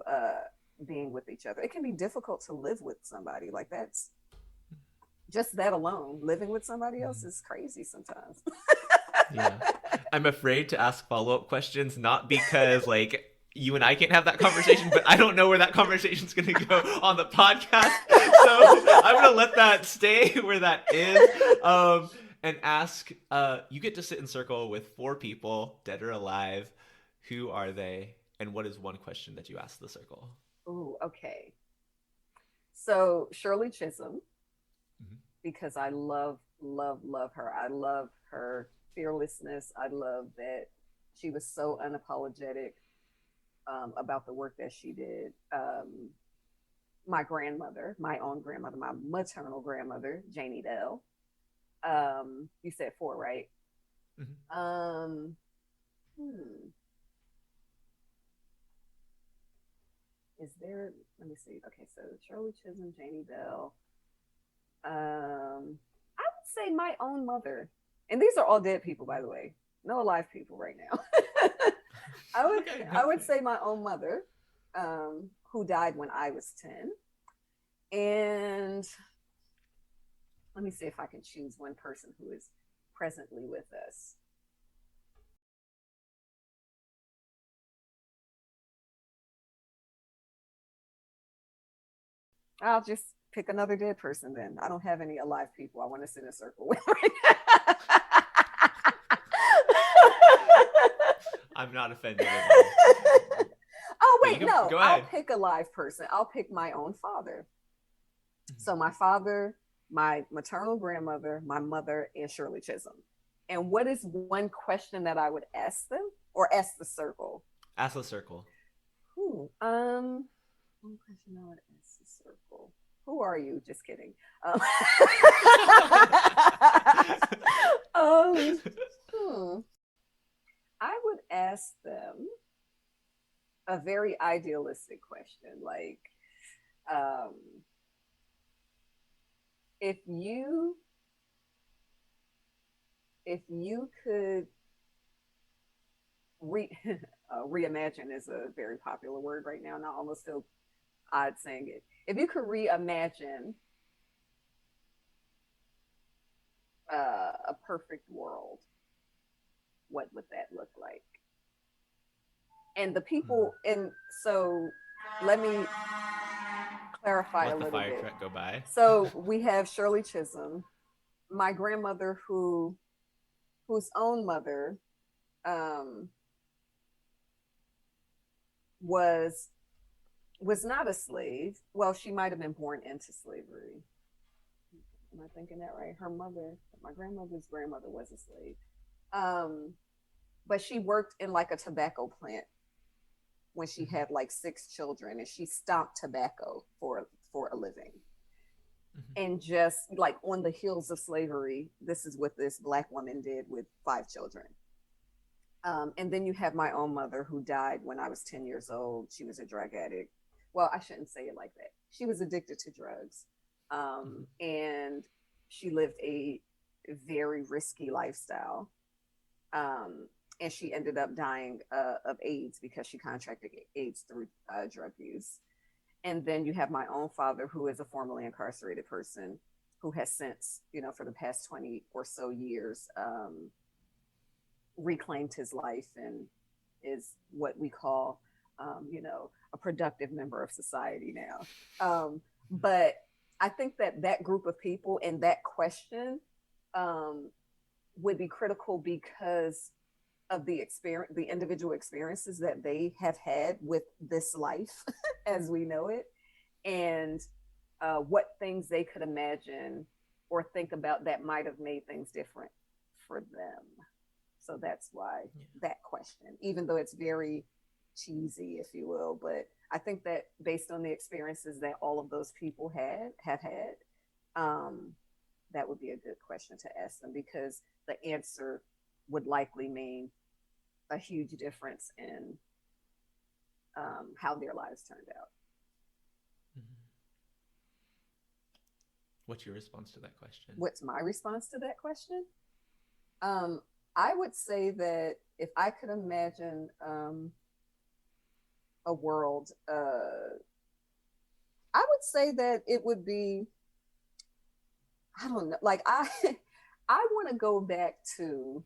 being with each other. It can be difficult to live with somebody, like that's just that alone, living with somebody else is crazy sometimes. Yeah, I'm afraid to ask follow-up questions, not because like you and I can't have that conversation, but I don't know where that conversation's going to go on the podcast, so I'm going to let that stay where that is, and ask, you get to sit in circle with 4 people, dead or alive. Who are they, and what is one question that you ask the circle? Ooh, okay. So Shirley Chisholm, because I love her. I love her fearlessness. I love that she was so unapologetic about the work that she did. My grandmother, my own grandmother, my maternal grandmother, Janie Bell. You said 4, right? Is there, let me see. Okay, so Shirley Chisholm, Janie Bell. I would say my own mother. And these are all dead people, by the way. No alive people right now. I would say my own mother, who died when I was 10. And let me see if I can choose one person who is presently with us. I'll just pick another dead person then. I don't have any alive people I want to sit in a circle with right now. I'm not offended at all. Oh, wait, no. Go ahead. I'll pick a live person. I'll pick my own father. So my father, my maternal grandmother, my mother, and Shirley Chisholm. And what is one question that I would ask them, or ask the circle? Ask the circle. One question I would ask the circle. Who are you? Just kidding. I would ask them a very idealistic question, like, if you could reimagine is a very popular word right now, and I almost feel odd saying it. If you could reimagine a perfect world, what would that look like? And the people, and so let me clarify a little bit. Let the fire truck go by. So we have Shirley Chisholm, my grandmother, whose own mother was not a slave. Well, she might have been born into slavery. Am I thinking that right? Her mother, my grandmother's grandmother, was a slave. But she worked in like a tobacco plant when she had like 6 children, and she stomped tobacco for a living. And just like on the heels of slavery, this is what this Black woman did with 5 children. And then you have my own mother, who died when I was 10 years old. She was a drug addict. Well, I shouldn't say it like that. She was addicted to drugs. And she lived a very risky lifestyle. And she ended up dying of AIDS because she contracted AIDS through drug use. And then you have my own father, who is a formerly incarcerated person, who has since, for the past 20 or so years, reclaimed his life and is what we call, a productive member of society now. But I think that group of people and that question would be critical because of the individual experiences that they have had with this life as we know it, and what things they could imagine or think about that might have made things different for them. So that's why that question, even though it's very cheesy, if you will, but I think that based on the experiences that all of those people have had, that would be a good question to ask them, because the answer would likely mean a huge difference in how their lives turned out. What's your response to that question? What's my response to that question? I would say that if I could imagine a world, I would say that it would be, I don't know, like I want to go back to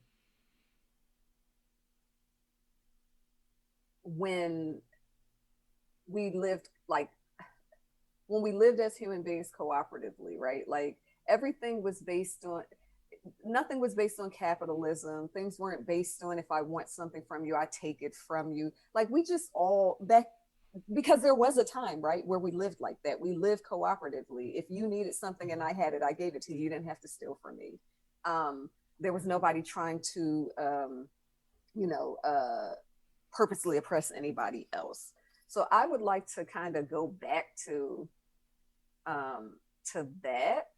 when we lived as human beings cooperatively, right? Like everything was based on, nothing was based on capitalism. Things weren't based on, if I want something from you, I take it from you. Like we just all back, because there was a time, right, where we lived like that. We lived cooperatively. If you needed something and I had it, I gave it to you. You didn't have to steal from me. There was nobody trying to, purposely oppress anybody else. So I would like to kind of go back to that.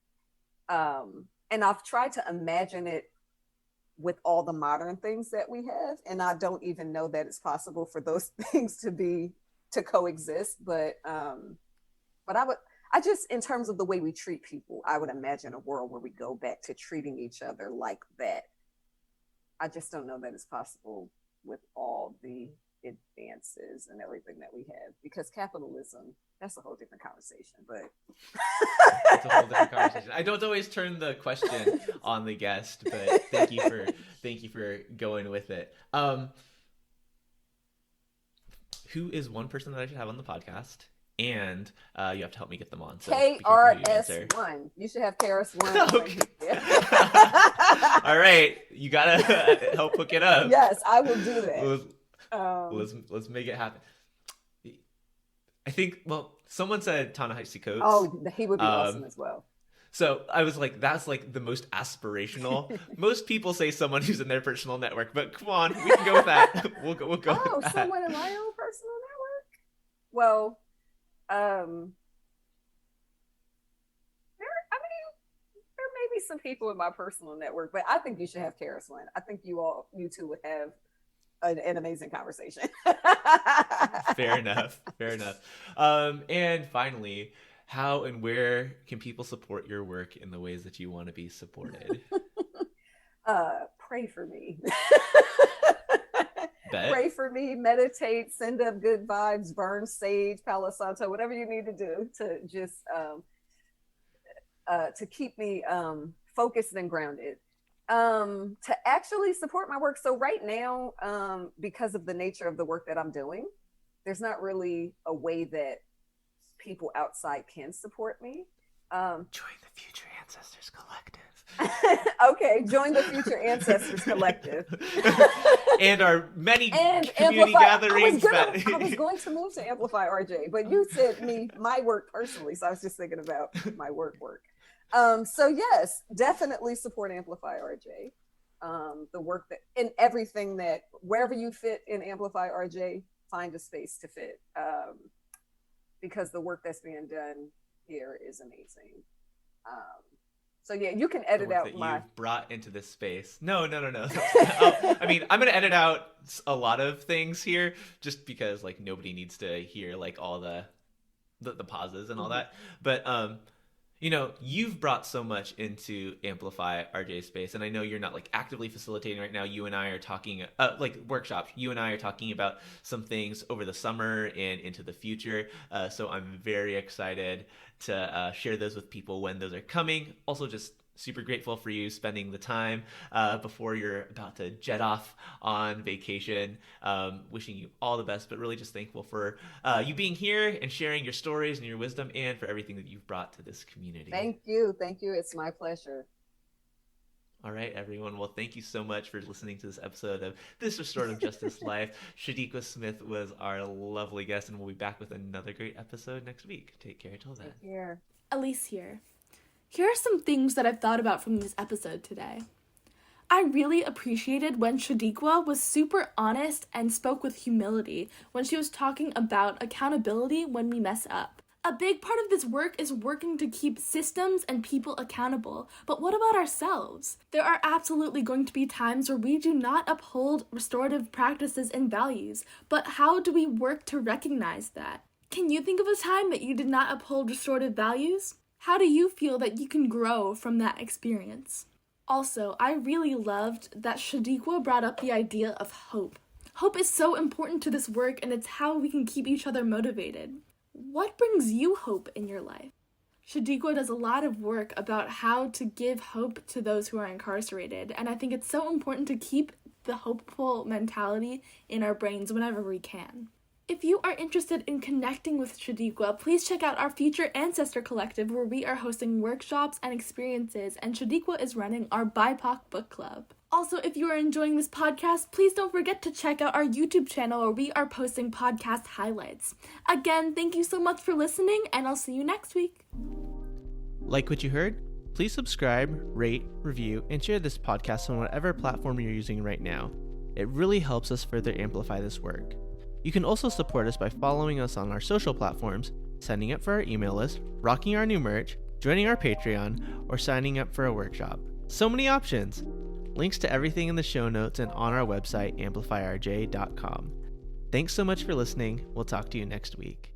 And I've tried to imagine it with all the modern things that we have. And I don't even know that it's possible for those things to coexist. But I I just, in terms of the way we treat people, I would imagine a world where we go back to treating each other like that. I just don't know that it's possible with all the advances and everything that we have, because capitalism, that's a whole different conversation. But it's a whole different conversation. I don't always turn the question on the guest, but thank you for going with it. Who is one person that I should have on the podcast? And you have to help me get them on. So KRS-One. You should have KRS-One. Okay. All right, you gotta help hook it up. Yes, I will do that. Let's make it happen. I think. Well, someone said Ta-Nehisi Coates. Oh, he would be awesome as well. So I was like, that's like the most aspirational. Most people say someone who's in their personal network, but come on, we can go with that. We'll go with that. Oh, someone in my own personal network? Well, there may be some people in my personal network, but I think you should have KRS-One. I think you two would have an amazing conversation. Fair enough. And finally, how and where can people support your work in the ways that you want to be supported? Pray for me. Bet. Pray for me, meditate, send up good vibes, burn sage, Palo Santo, whatever you need to do to just to keep me focused and grounded. To actually support my work. So right now, because of the nature of the work that I'm doing, there's not really a way that people outside can support me. Join the Future Ancestors Collective. Okay, join the Future Ancestors Collective. And our many community Amplify, gatherings. I was going to move to Amplify RJ, but you said my work personally, so I was just thinking about my work. So yes, definitely support Amplify RJ. The work that in everything that wherever you fit in Amplify RJ, find a space to fit. Because the work that's being done here is amazing. So yeah, you can edit out you've brought into this space. No. I mean, I'm gonna edit out a lot of things here, just because like nobody needs to hear like all the pauses and all that. But you know, you've brought so much into Amplify RJ space, and I know you're not like actively facilitating right now. You and I are talking like workshops. You and I are talking about some things over the summer and into the future. So I'm very excited to share those with people when those are coming. Also, just super grateful for you spending the time before you're about to jet off on vacation. Wishing you all the best, but really just thankful for you being here and sharing your stories and your wisdom, and for everything that you've brought to this community. Thank you. It's my pleasure. All right, everyone. Well, thank you so much for listening to this episode of This Restorative Justice Life. Shadeequa Smith was our lovely guest, and we'll be back with another great episode next week. Take care till then. Take care. Elise here. Here are some things that I've thought about from this episode today. I really appreciated when Shadeequa was super honest and spoke with humility when she was talking about accountability when we mess up. A big part of this work is working to keep systems and people accountable, but what about ourselves? There are absolutely going to be times where we do not uphold restorative practices and values, but how do we work to recognize that? Can you think of a time that you did not uphold restorative values? How do you feel that you can grow from that experience? Also, I really loved that Shadeequa brought up the idea of hope. Hope is so important to this work, and it's how we can keep each other motivated. What brings you hope in your life? Shadeequa does a lot of work about how to give hope to those who are incarcerated, and I think it's so important to keep the hopeful mentality in our brains whenever we can. If you are interested in connecting with Shadeequa, please check out our Future Ancestor Collective, where we are hosting workshops and experiences, and Shadeequa is running our BIPOC book club. Also, if you are enjoying this podcast, please don't forget to check out our YouTube channel, where we are posting podcast highlights. Again, thank you so much for listening, and I'll see you next week. Like what you heard? Please subscribe, rate, review, and share this podcast on whatever platform you're using right now. It really helps us further amplify this work. You can also support us by following us on our social platforms, signing up for our email list, rocking our new merch, joining our Patreon, or signing up for a workshop. So many options! Links to everything in the show notes and on our website, amplifyrj.com. Thanks so much for listening. We'll talk to you next week.